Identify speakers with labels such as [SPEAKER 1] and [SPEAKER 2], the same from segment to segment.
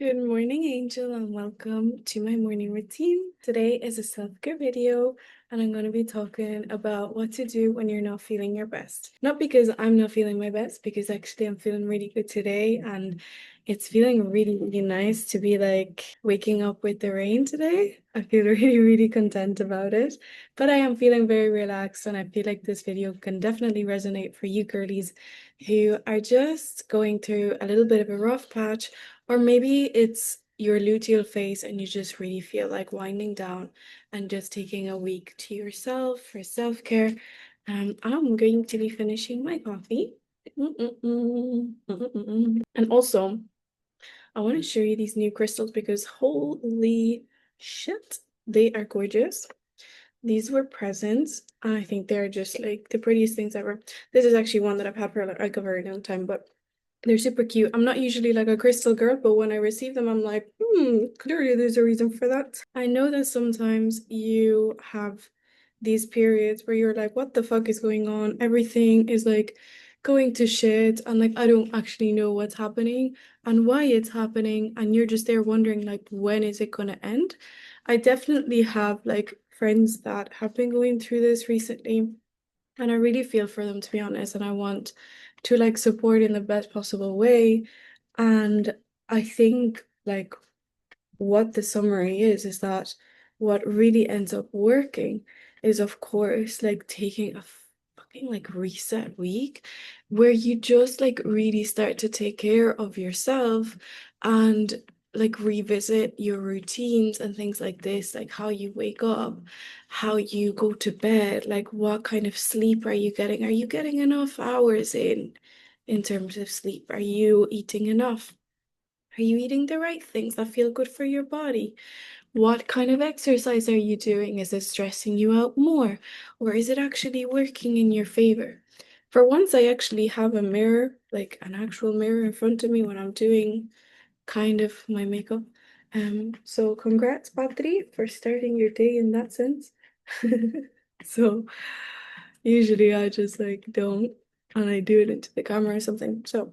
[SPEAKER 1] Good morning, Angel, and welcome to my morning routine. Today is a self-care video, and I'm going to be talking about what to do when you're not feeling your best. Not because I'm not feeling my best, because actually I'm feeling really good today, and it's feeling really, really nice to be like waking up with the rain today. I feel really, really content about it, but I am feeling very relaxed, and I feel like this video can definitely resonate for you girlies who are just going through a little bit of a rough patch, or maybe it's your luteal phase and you just really feel like winding down and just taking a week to yourself for self-care. I'm going to be finishing my coffee. And also, I want to show you these new crystals because holy shit, they are gorgeous. These were presents. I think they're just like the prettiest things ever. This is actually one that I've had for like a very long time, but they're super cute. I'm not usually like a crystal girl, but when I receive them, I'm like, clearly there's a reason for that. I know that sometimes you have these periods where you're like, what the fuck is going on? Everything is like going to shit, and like I don't actually know what's happening and why it's happening, and you're just there wondering like when is it gonna end? I definitely have like friends that have been going through this recently, and I really feel for them, to be honest, and I want to like support in the best possible way. And I think like what the summary is that what really ends up working is, of course, like taking a fucking like reset week where you just like really start to take care of yourself and like revisit your routines and things like this, like how you wake up, how you go to bed, like what kind of sleep are you getting? Are you getting enough hours in terms of sleep? Are you eating enough? Are you eating the right things that feel good for your body? What kind of exercise are you doing? Is it stressing you out more? Or is it actually working in your favor? For once, I actually have a mirror, like an actual mirror in front of me when I'm doing kind of my makeup. So congrats, Patri, for starting your day in that sense. So usually I just like don't, and I do it into the camera or something. So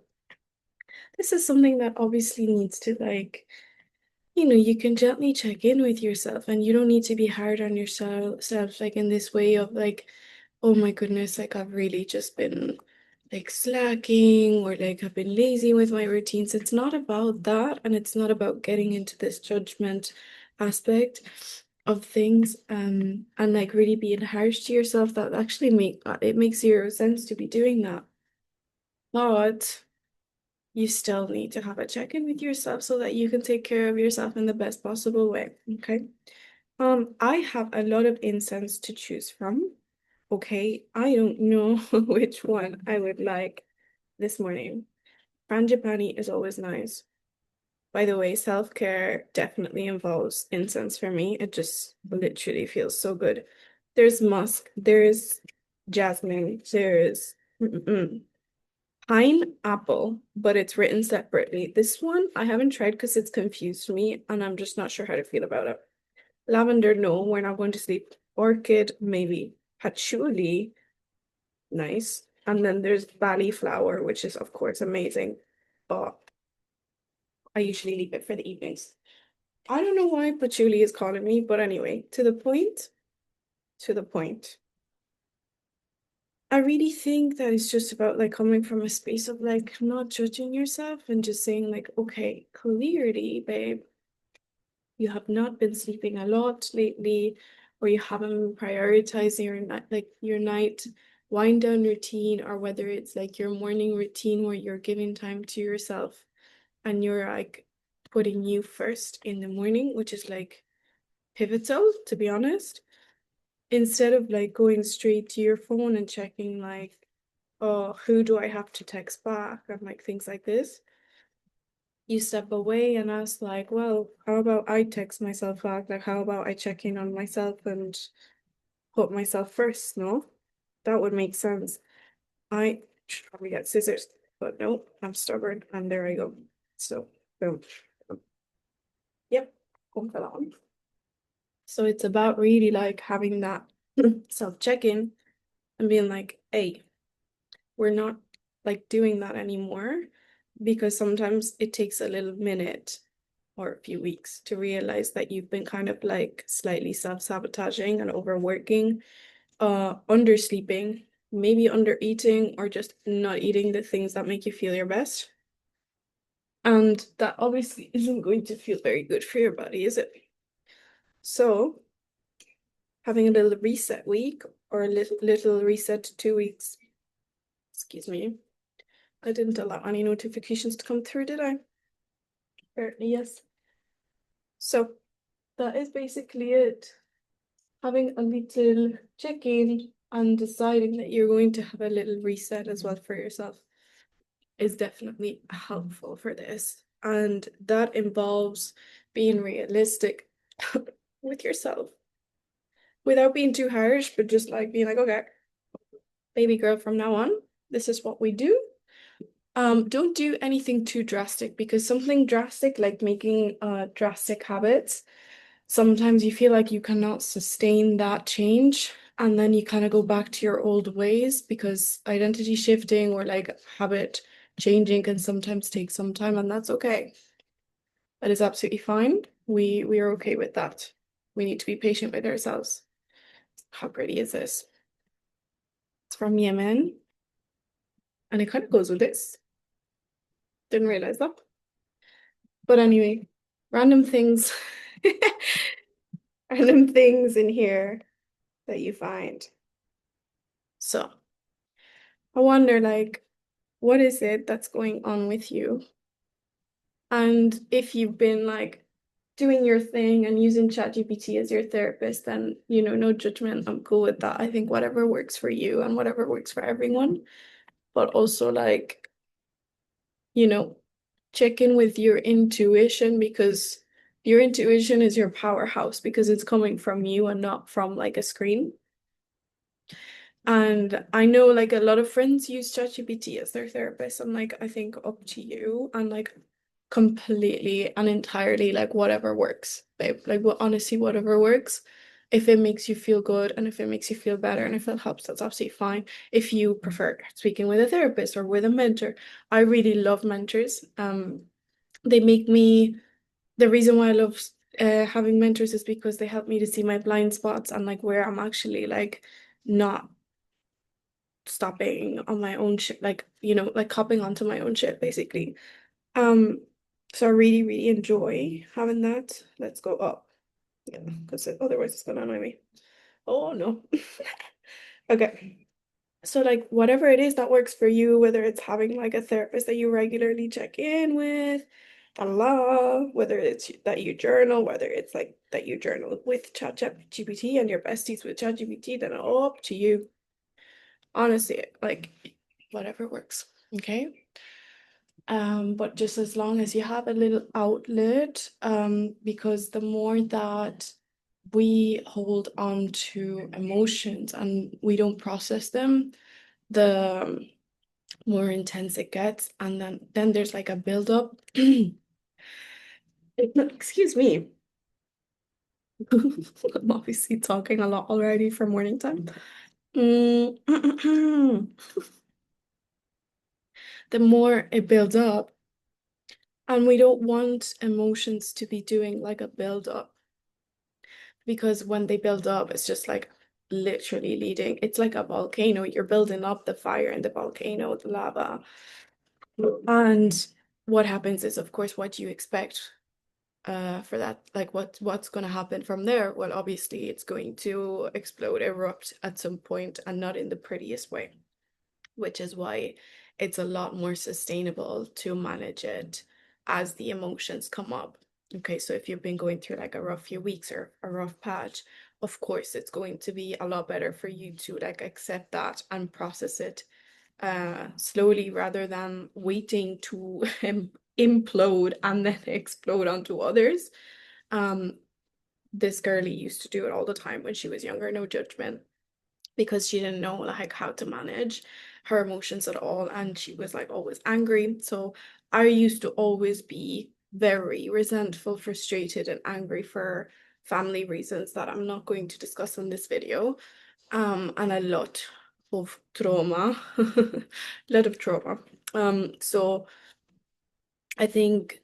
[SPEAKER 1] this is something that obviously needs to like, you can gently check in with yourself, and you don't need to be hard on yourself like in this way of like, oh my goodness, like I've really just been like slacking, or like I've been lazy with my routines. It's not about that, and it's not about getting into this judgment aspect of things, and like really being harsh to yourself. That actually it makes zero sense to be doing that. But you still need to have a check-in with yourself so that you can take care of yourself in the best possible way. Okay. I have a lot of incense to choose from. Okay. I don't know which one I would like this morning. Frangipani is always nice. By the way, self-care definitely involves incense for me. It just literally feels so good. There's musk, there's jasmine, there's pineapple, but it's written separately. This one I haven't tried because it's confused me and I'm just not sure how to feel about it. Lavender, no, we're not going to sleep. Orchid, maybe. Patchouli, nice. And then there's Bali flower, which is of course amazing, but I usually leave it for the evenings. I don't know why patchouli is calling me, but anyway, to the point, to the point. I really think that it's just about like coming from a space of like not judging yourself and just saying like, okay, clearly, babe, you have not been sleeping a lot lately, or you haven't been prioritizing your night, like your night wind down routine, or whether it's like your morning routine where you're giving time to yourself and you're like putting you first in the morning, which is like pivotal, to be honest, instead of like going straight to your phone and checking like, oh, who do I have to text back and like things like this. You step away and ask like, well, how about I text myself back? Like, how about I check in on myself and put myself first? No, that would make sense. I should probably get scissors, but no, I'm stubborn, and there I go. So, boom. Yep, home for that one. So it's about really like having that self check-in and being like, hey, we're not like doing that anymore, because sometimes it takes a little minute or a few weeks to realize that you've been kind of like slightly self-sabotaging and overworking, undersleeping, maybe under eating, or just not eating the things that make you feel your best. And that obviously isn't going to feel very good for your body, is it? So having a little reset week or a little reset 2 weeks. Excuse me. I didn't allow any notifications to come through, did I? Apparently, yes. So that is basically it. Having a little check-in and deciding that you're going to have a little reset as well for yourself is definitely helpful for this. And that involves being realistic with yourself without being too harsh, but just like being like, okay, baby girl, from now on, this is what we do. Don't do anything too drastic, because something drastic, like making drastic habits, sometimes you feel like you cannot sustain that change, and then you kind of go back to your old ways, because identity shifting or like habit changing can sometimes take some time, and that's okay. That is absolutely fine. We are okay with that. We need to be patient with ourselves. How pretty is this? It's from Yemen, and it kind of goes with this. Didn't realize that. But anyway, random things, random things in here that you find. So I wonder, like, what is it that's going on with you? And if you've been like doing your thing and using ChatGPT as your therapist, then, no judgment. I'm cool with that. I think whatever works for you and whatever works for everyone. But also, like, you know, check in with your intuition, because your intuition is your powerhouse, because it's coming from you and not from like a screen. And I know like a lot of friends use ChatGPT as their therapist. I'm like, I think up to you, and like completely and entirely like whatever works, babe. Like, well, honestly, whatever works. If it makes you feel good and if it makes you feel better and if it helps, that's absolutely fine. If you prefer speaking with a therapist or with a mentor, I really love mentors. They make me, the reason why I love having mentors is because they help me to see my blind spots and like where I'm actually like not stopping on my own shit, like, like hopping onto my own shit, basically. Um, so I really, really enjoy having that. Let's go up. Yeah, because otherwise it's gonna annoy me. Oh no. Okay. So like whatever it is that works for you, whether it's having like a therapist that you regularly check in with, whether it's that you journal, whether it's like that you journal with ChatGPT and your besties with ChatGPT, then up to you. Honestly, like whatever works. Okay. But just as long as you have a little outlet, because the more that we hold on to emotions and we don't process them, the more intense it gets, and then there's like a buildup. Excuse me. I'm obviously talking a lot already for morning time. The more it builds up, and we don't want emotions to be doing like a build up, because when they build up, it's just like literally leading. It's like a volcano. You're building up the fire in the volcano, the lava. And what happens is, of course, what you expect for that, like what's going to happen from there? Well, obviously, it's going to explode, erupt at some point, and not in the prettiest way, which is why it's a lot more sustainable to manage it as the emotions come up. Okay, so if you've been going through like a rough few weeks or a rough patch, of course it's going to be a lot better for you to like accept that and process it slowly, rather than waiting to implode and then explode onto others. This girly used to do it all the time when she was younger, no judgment, because she didn't know like how to manage her emotions at all, and she was like always angry. So I used to always be very resentful, frustrated, and angry for family reasons that I'm not going to discuss in this video. And a lot of trauma, a lot of trauma. So I think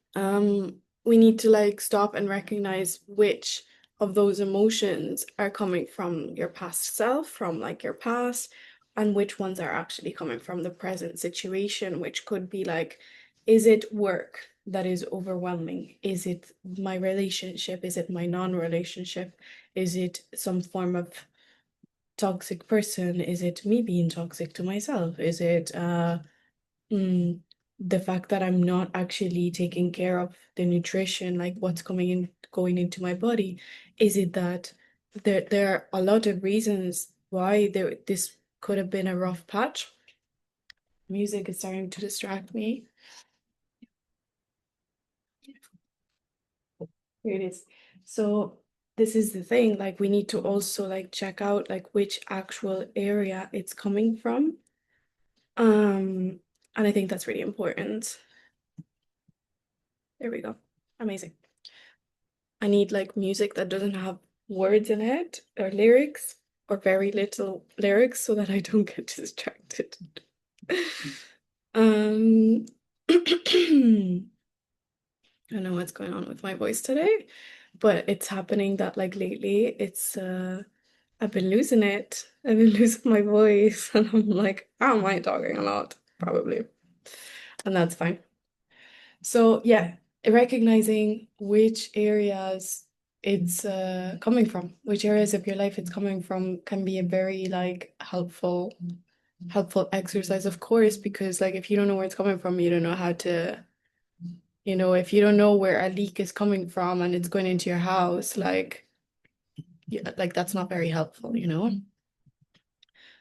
[SPEAKER 1] we need to like stop and recognize which of those emotions are coming from your past self, from like your past, and which ones are actually coming from the present situation, which could be like, is it work that is overwhelming? Is it my relationship? Is it my non-relationship? Is it some form of toxic person? Is it me being toxic to myself? Is it Mm, the fact that I'm not actually taking care of the nutrition, like what's coming in, going into my body? Is it that there are a lot of reasons why this could have been a rough patch? Music is starting to distract me. Here it is. So this is the thing, like we need to also like check out like which actual area it's coming from. And I think that's really important. There we go. Amazing. I need like music that doesn't have words in it or lyrics or very little lyrics so that I don't get distracted. Um, I don't know what's going on with my voice today, but it's happening that like lately I've been losing it. I've been losing my voice and I'm like, how am I talking a lot? Probably. And that's fine. So yeah, recognizing which areas it's coming from, which areas of your life it's coming from can be a very like helpful exercise, of course, because like if you don't know where it's coming from, you don't know how to, if you don't know where a leak is coming from and it's going into your house, like yeah, like that's not very helpful.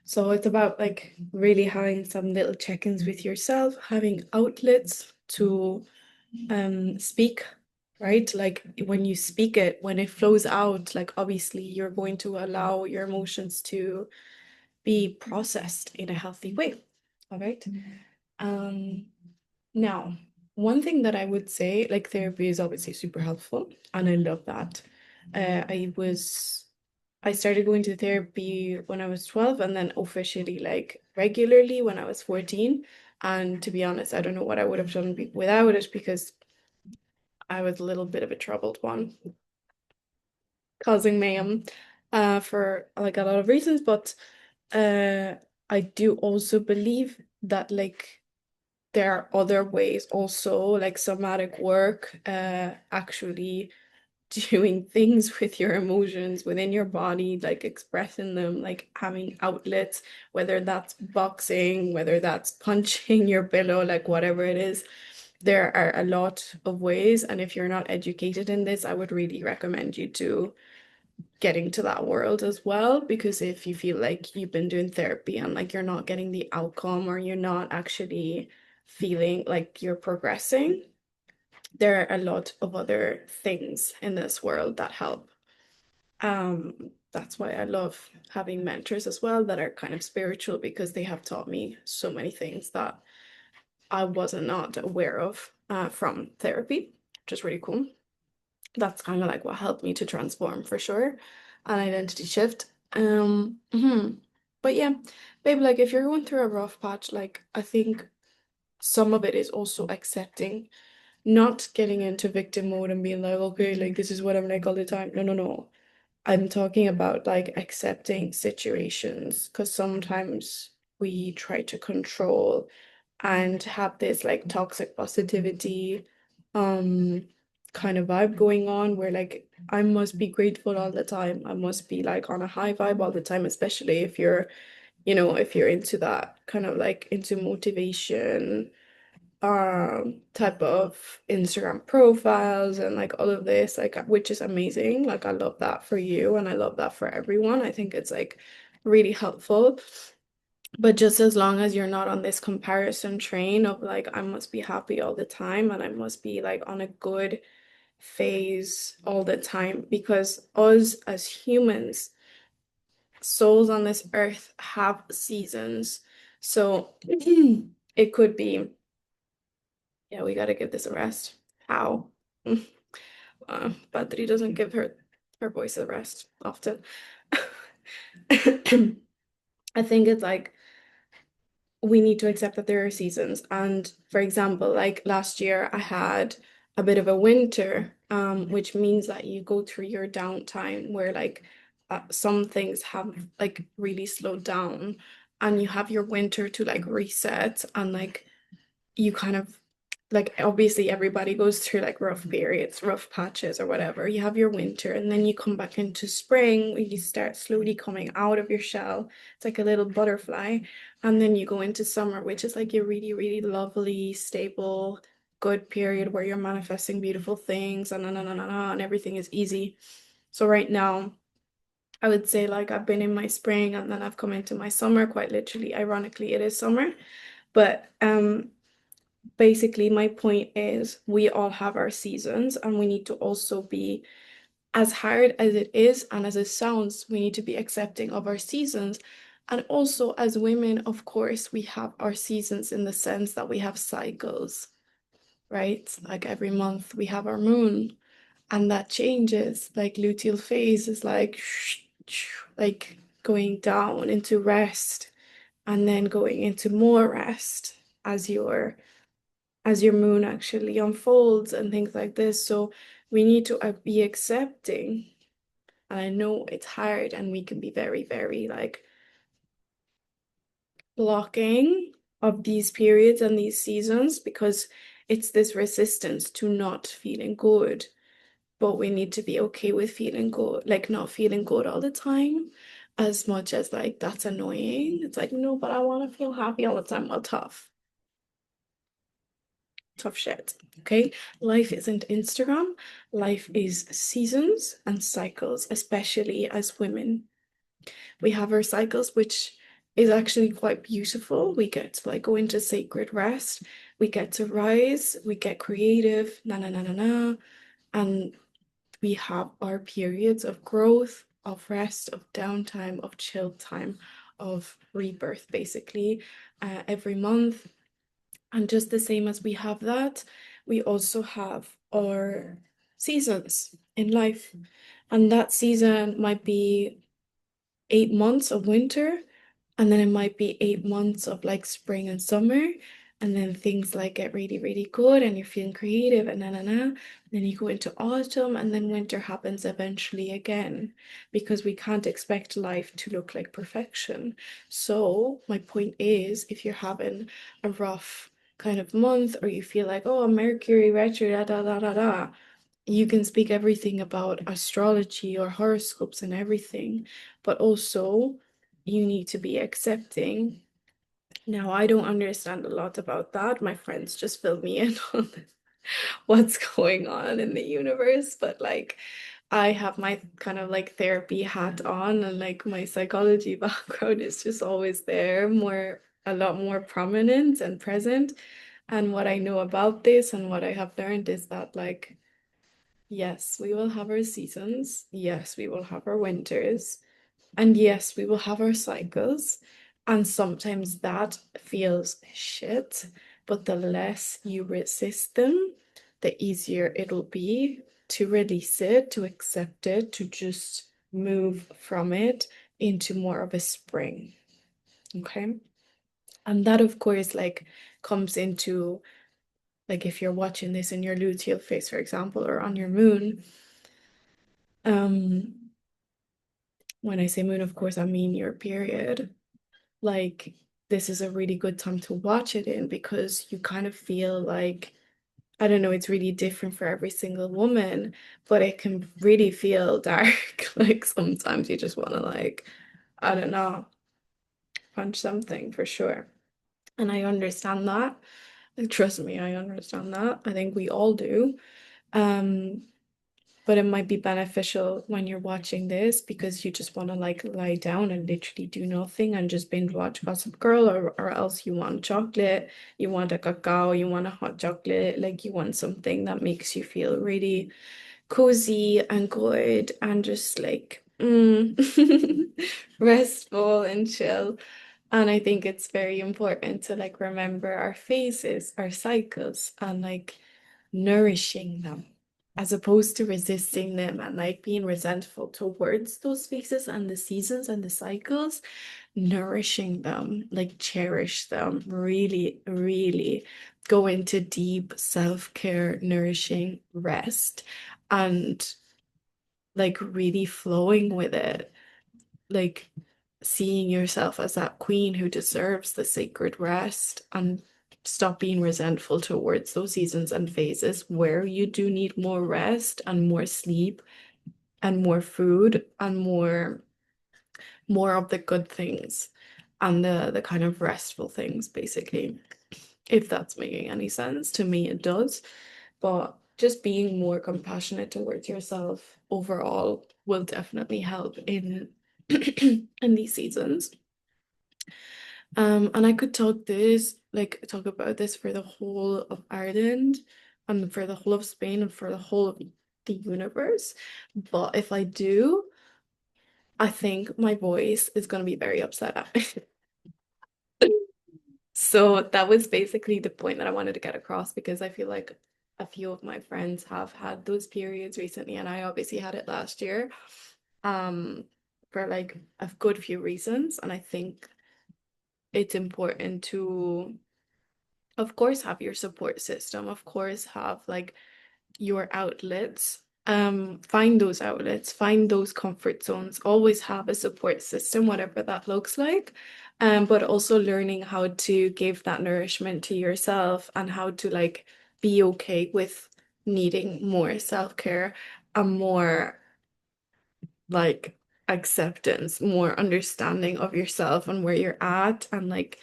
[SPEAKER 1] So it's about like really having some little check-ins with yourself, having outlets to speak, right? Like when you speak it, when it flows out, like obviously you're going to allow your emotions to be processed in a healthy way. All right. Um, Now, one thing that I would say, like therapy is obviously super helpful, and I love that. I started going to therapy when I was 12 and then officially like regularly when I was 14. And to be honest, I don't know what I would have done without it because I was a little bit of a troubled one, causing mayhem for like a lot of reasons, but uh I do also believe that like there are other ways also like somatic work actually doing things with your emotions within your body, like expressing them, like having outlets, whether that's boxing, whether that's punching your pillow, like whatever it is. There are a lot of ways, and if you're not educated in this, I would really recommend you to get into that world as well, because if you feel like you've been doing therapy and like you're not getting the outcome or you're not actually feeling like you're progressing, there are a lot of other things in this world that help. That's why I love having mentors as well that are kind of spiritual because they have taught me so many things that I wasn't not aware of from therapy, which is really cool. That's kind of like what helped me to transform for sure, an identity shift. But yeah, babe, like if you're going through a rough patch, like I think some of it is also accepting, not getting into victim mode and being like, okay, like this is what I'm like all the time. No, no, no. I'm talking about like accepting situations because sometimes we try to control and have this like toxic positivity um kind of vibe going on where like I must be grateful all the time. I must be like on a high vibe all the time, especially if you're into that kind of like into motivation type of Instagram profiles and like all of this, like which is amazing. Like I love that for you and I love that for everyone. I think it's like really helpful. But just as long as you're not on this comparison train of like I must be happy all the time and I must be like on a good phase all the time, because us as humans, souls on this earth have seasons. So it could be, yeah, we gotta give this a rest. How? Badri doesn't give her voice a rest often. I think it's like we need to accept that there are seasons. And for example, like last year I had a bit of a winter, which means that you go through your downtime where like some things have like really slowed down, and you have your winter to like reset, and like you kind of like obviously everybody goes through like rough periods, rough patches or whatever. You have your winter and then you come back into spring when you start slowly coming out of your shell. It's like a little butterfly. And then you go into summer, which is like a really, really lovely, stable, good period where you're manifesting beautiful things and everything is easy. So right now, I would say like I've been in my spring and then I've come into my summer, quite literally. Ironically, it is summer. But basically, my point is we all have our seasons, and we need to also be, as hard as it is and as it sounds, we need to be accepting of our seasons. And also, as women, of course, we have our seasons in the sense that we have cycles, right? Like every month we have our moon, and that changes. Like luteal phase is like going down into rest and then going into more rest as your moon actually unfolds and things like this. So we need to be accepting. And I know it's hard and we can be very, very like blocking of these periods and these seasons because it's this resistance to not feeling good. But we need to be okay with feeling good, like not feeling good all the time, as much as like that's annoying. It's like, no, but I want to feel happy all the time. Well, tough shit. Okay, life isn't Instagram. Life is seasons and cycles, especially as women. We have our cycles, which is actually quite beautiful. We get to like go into sacred rest. We get to rise. We get creative. Na na na na na. And we have our periods of growth, of rest, of downtime, of chill time, of rebirth, basically, every month. And just the same as we have that, we also have our seasons in life. And that season might be 8 months of winter, and then it might be 8 months of like spring and summer. And then things like get really, really good and you're feeling creative and na. Then you go into autumn and then winter happens eventually again because we can't expect life to look like perfection. So my point is if you're having a rough kind of month or you feel like, oh, Mercury retro, you can speak everything about astrology or horoscopes and everything, but also you need to be accepting. Now, I don't understand a lot about that. My friends just fill me in on what's going on in the universe, but like I have my kind of like therapy hat on and like my psychology background is just always there, a lot more prominent and present. And what I know about this and what I have learned is that like yes, we will have our seasons. Yes, we will have our winters. And yes, we will have our cycles. And sometimes that feels shit. But the less you resist them, the easier it'll be to release it, to accept it, to just move from it into more of a spring. Okay. And that, of course, like comes into like if you're watching this in your luteal phase, for example, or on your moon. Um, when I say moon, of course, I mean your period. Like, this is a really good time to watch it in because you kind of feel like, I don't know, it's really different for every single woman, but it can really feel dark. Like, sometimes you just want to, like, I don't know, punch something for sure. And I understand that. Like, trust me, I understand that. I think we all do. Um, but it might be beneficial when you're watching this because you just want to like lie down and literally do nothing and just binge watch Gossip Girl, or else you want chocolate, you want a cacao, you want a hot chocolate, like you want something that makes you feel really cozy and good and just like restful and chill. And I think it's very important to like remember our phases, our cycles, and like nourishing them as opposed to resisting them and like being resentful towards those phases and the seasons and the cycles. nourishing them, like cherish them, really, really go into deep self-care, nourishing rest, and like really flowing with it, like seeing yourself as that queen who deserves the sacred rest, and stop being resentful towards those seasons and phases where you do need more rest and more sleep and more food and more of the good things and the kind of restful things, basically. If that's making any sense. To me, it does. But just being more compassionate towards yourself overall will definitely help in in these seasons. And I could talk about this for the whole of Ireland and for the whole of Spain and for the whole of the universe. But if I do, I think my voice is going to be very upset at me. So that was basically the point that I wanted to get across, because I feel like a few of my friends have had those periods recently, and I obviously had it last year, um, for like a good few reasons. And I think it's important to, of course, have your support system, of course, have like your outlets. Find those outlets, find those comfort zones, always have a support system, whatever that looks like. But also learning how to give that nourishment to yourself and how to like be okay with needing more self-care and more like acceptance, more understanding of yourself and where you're at, and like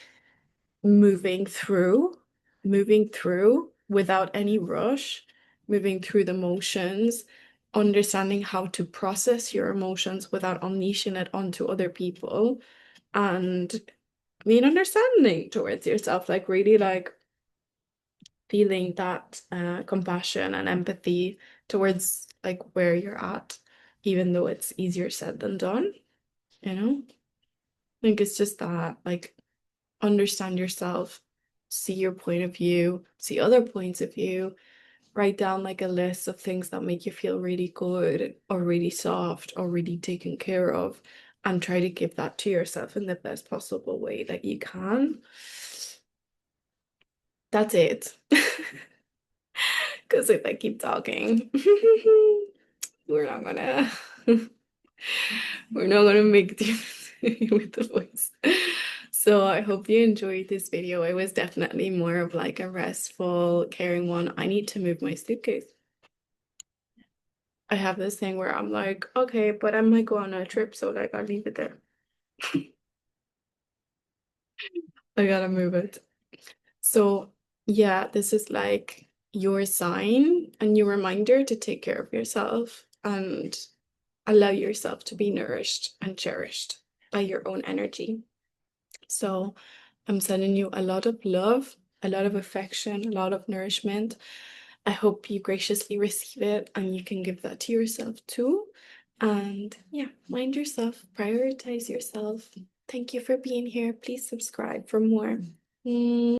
[SPEAKER 1] moving through, moving through without any rush, moving through the motions, understanding how to process your emotions without unleashing it onto other people, and being understanding towards yourself, like really like feeling that compassion and empathy towards like where you're at, even though it's easier said than done, you know? I think it's just that, like, understand yourself, see your point of view, see other points of view, write down like a list of things that make you feel really good or really soft or really taken care of, and try to give that to yourself in the best possible way that you can. That's it. Because if I keep talking, we're not gonna we're not gonna make it with the voice. So I hope you enjoyed this video. It was definitely more of like a restful, caring one. I need to move my suitcase. I have this thing where I'm like, okay, but I might go on a trip, so like I'll leave it there. I gotta move it. So yeah, this is like your sign and your reminder to take care of yourself and allow yourself to be nourished and cherished by your own energy. So I'm sending you a lot of love, a lot of affection, a lot of nourishment. I hope you graciously receive it and you can give that to yourself too. And yeah, mind yourself, prioritize yourself. Thank you for being here. Please subscribe for more.